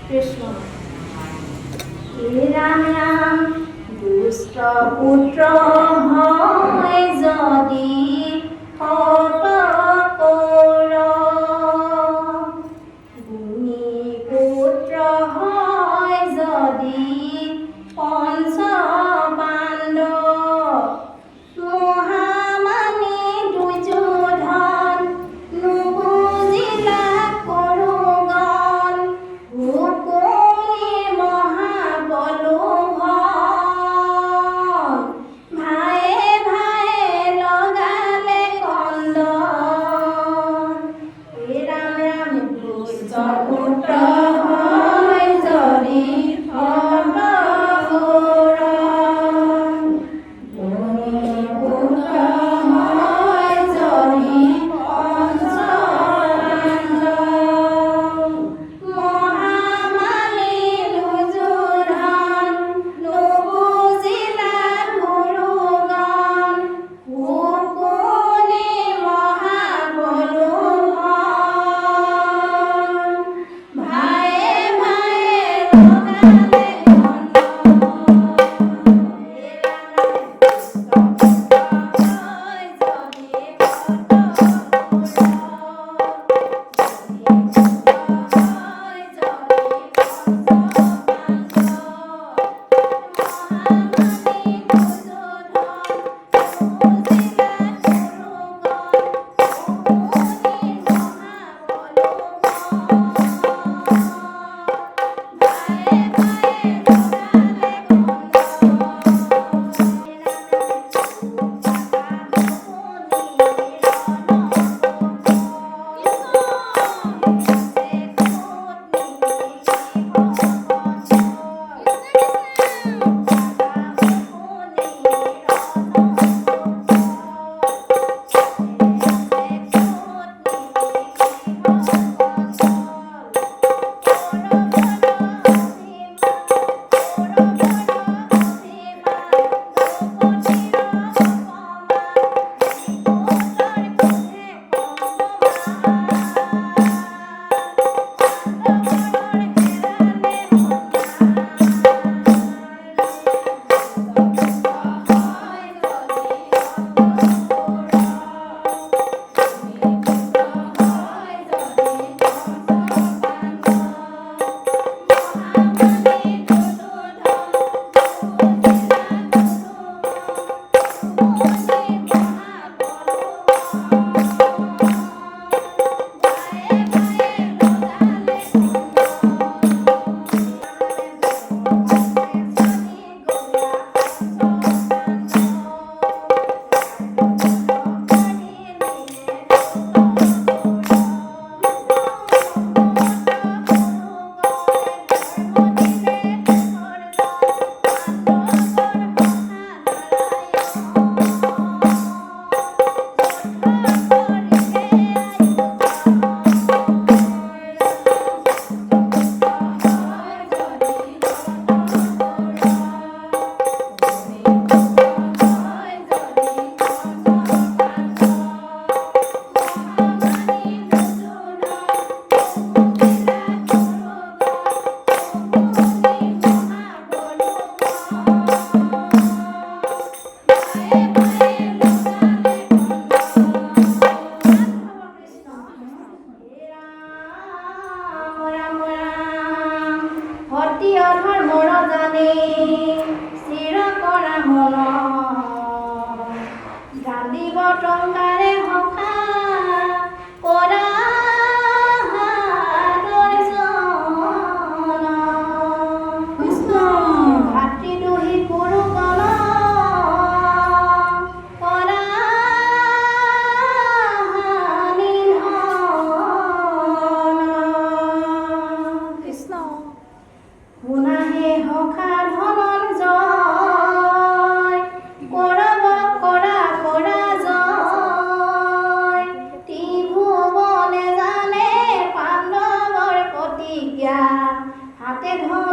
কৃষ্ণ। ৰাম ৰাম দুষ্ট পুত্ৰ হয় যদি সত কৌৰ, গুণী পুত্ৰ হয় যদি পঞ্চ পাণ্ডৱ, মহামানী দুৰ্যোধন নুবুজিলা কৰোগণ, হুকুমী মহাবলোভন, ভায়ে ভায়ে লগালে কন্দন। ৰাম ৰাম দুষ্ট পুত্ৰ হয় যদি সত কৌৰ, গুণী পুত্ৰ হয় যদি পঞ্চ পাণ্ডৱ, মহামানী দুৰ্যোধন নুবুজিলা কৰোগণ, হুকুমী মহাবলোভন, ভায়ে ভায়ে লগালে টংকাৰে হকা কৰা কৃষ্ণ ভাতৃ দুহি গুৰু গণ কৰা কৃষ্ণ শুনাহে হকা ধনঞ্জয় কৰব কৰা কৰা জয় ত্ৰিভুৱনে জানে পাণ্ডৱৰ প্ৰতিজ্ঞা হাতে ধন